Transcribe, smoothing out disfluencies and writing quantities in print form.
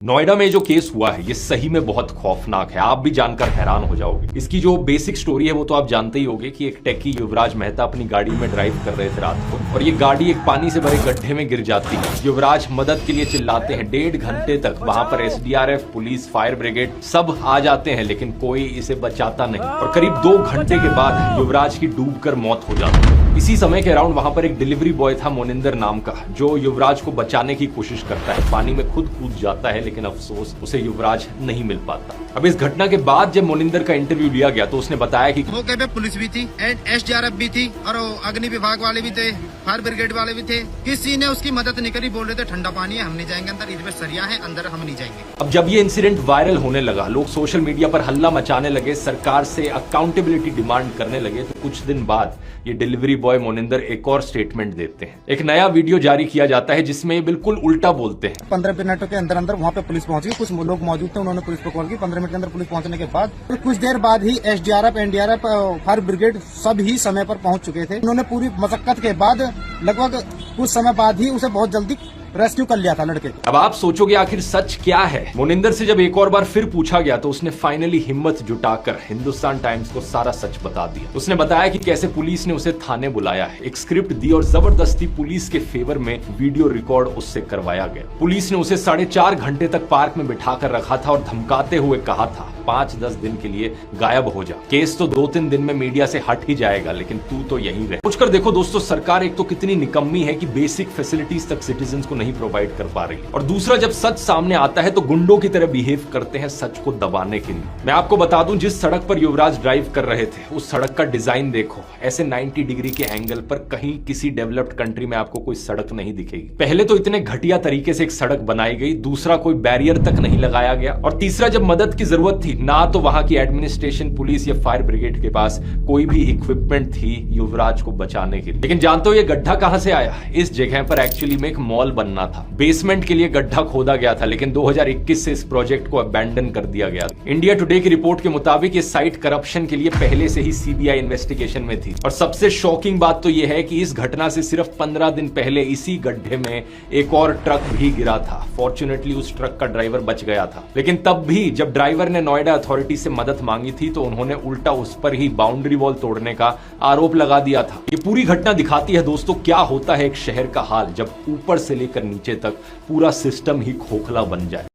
नोएडा में जो केस हुआ है ये सही में बहुत खौफनाक है। आप भी जानकर हैरान हो जाओगे। इसकी जो बेसिक स्टोरी है वो तो आप जानते ही होंगे कि एक टेकी युवराज मेहता अपनी गाड़ी में ड्राइव कर रहे थे रात को और ये गाड़ी एक पानी से भरे गड्ढे में गिर जाती है। युवराज मदद के लिए चिल्लाते हैं। 1.5 घंटे तक वहां पर एसडीआरएफ, पुलिस, फायर ब्रिगेड सब आ जाते हैं लेकिन कोई इसे बचाता नहीं और करीब 2 घंटे के बाद युवराज की डूबकर मौत हो जाती है। इसी समय के अराउंड वहां पर एक डिलीवरी बॉय था मोनिंदर नाम का, जो युवराज को बचाने की कोशिश करता है। पानी में खुद कूद जाता है लेकिन अफसोस उसे युवराज नहीं मिल पाता। अब इस घटना के बाद जब मोनिंदर का इंटरव्यू लिया गया तो उसने बताया कि मौके पे पुलिस भी थी, एसडीआरएफ भी थी और अग्नि विभाग वाले भी थे, फायर ब्रिगेड वाले भी थे। किसी ने उसकी मदद नहीं करी। बोल रहे थे ठंडा पानी है, हम नहीं जाएंगे अंदर, इसमें सरिया है, अंदर हम नहीं जाएंगे। अब जब ये इंसिडेंट वायरल होने लगा, लोग सोशल मीडिया पर हल्ला मचाने लगे, सरकार से अकाउंटेबिलिटी डिमांड करने लगे, तो कुछ दिन बाद ये डिलीवरी बॉय मोनिंदर एक और स्टेटमेंट देते हैं। एक नया वीडियो जारी किया जाता है जिसमें ये बिल्कुल उल्टा बोलते हैं। 15 मिनट के अंदर अंदर वहाँ पे पुलिस पहुंच गई। कुछ लोग मौजूद थे, उन्होंने पुलिस को कॉल की। 15 मिनट के अंदर पुलिस पहुंचने के बाद फिर कुछ देर बाद ही एसडीआरएफ, एनडीआरएफ, फायर ब्रिगेड सब ही समय पर पहुंच चुके थे। उन्होंने पूरी मशक्कत के बाद लगभग कुछ समय बाद ही उसे बहुत जल्दी रेस्क्यू कर लिया था लड़के को। अब आप सोचोगे आखिर सच क्या है। मोनिंदर से जब एक और बार फिर पूछा गया तो उसने फाइनली हिम्मत जुटाकर हिंदुस्तान टाइम्स को सारा सच बता दिया। उसने बताया कि कैसे पुलिस ने उसे थाने बुलाया है, एक स्क्रिप्ट दी और जबरदस्ती पुलिस के फेवर में वीडियो रिकॉर्ड उससे करवाया गया। पुलिस ने उसे 4.5 घंटे तक पार्क में बिठाकर रखा था और धमकाते हुए कहा था 5-10 दिन के लिए गायब हो जा, केस तो 2-3 दिन में मीडिया से हट ही जाएगा लेकिन तू तो यहीं रह। सोचकर देखो दोस्तों, सरकार एक तो कितनी निकम्मी है कि बेसिक फैसिलिटीज तक सिटीजन को नहीं प्रोवाइड कर पा रही, और दूसरा जब सच सामने आता है तो गुंडों की तरह बिहेव करते हैं सच को दबाने के लिए। मैं आपको बता दूं, जिस सड़क पर युवराज ड्राइव कर रहे थे उस सड़क का डिजाइन देखो, ऐसे 90 डिग्री के एंगल पर कहीं किसी डेवलप्ड कंट्री में आपको कोई सड़क नहीं दिखेगी। पहले तो इतने घटिया तरीके से एक सड़क बनाई गई, दूसरा कोई बैरियर तक नहीं लगाया गया, और तीसरा जब मदद की जरूरत थी ना तो वहां की एडमिनिस्ट्रेशन, पुलिस या फायर ब्रिगेड के पास कोई भी इक्विपमेंट थी युवराज को बचाने के लिए। लेकिन जानते हो ये गड्ढा कहां से आया? इस जगह पर एक्चुअली में एक मॉल बनना था। बेसमेंट के लिए गड्ढा खोदा गया था लेकिन 2021 से इस प्रोजेक्ट को अबैंडन कर दिया गया। इंडिया टुडे की रिपोर्ट के मुताबिक ये साइट करप्शन के लिए पहले से ही सीबीआई इन्वेस्टिगेशन में थी। और सबसे शॉकिंग बात तो यह है कि इस घटना से सिर्फ 15 दिन पहले इसी गड्ढे में एक और ट्रक भी गिरा था। फॉर्चुनेटली उस ट्रक का ड्राइवर बच गया था, लेकिन तब भी जब ड्राइवर ने नोएडा अथॉरिटी से मदद मांगी थी तो उन्होंने उल्टा उस पर ही बाउंड्री वॉल तोड़ने का आरोप लगा दिया था। ये पूरी घटना दिखाती है दोस्तों क्या होता है एक शहर का हाल जब ऊपर से लेकर नीचे तक पूरा सिस्टम ही खोखला बन जाए।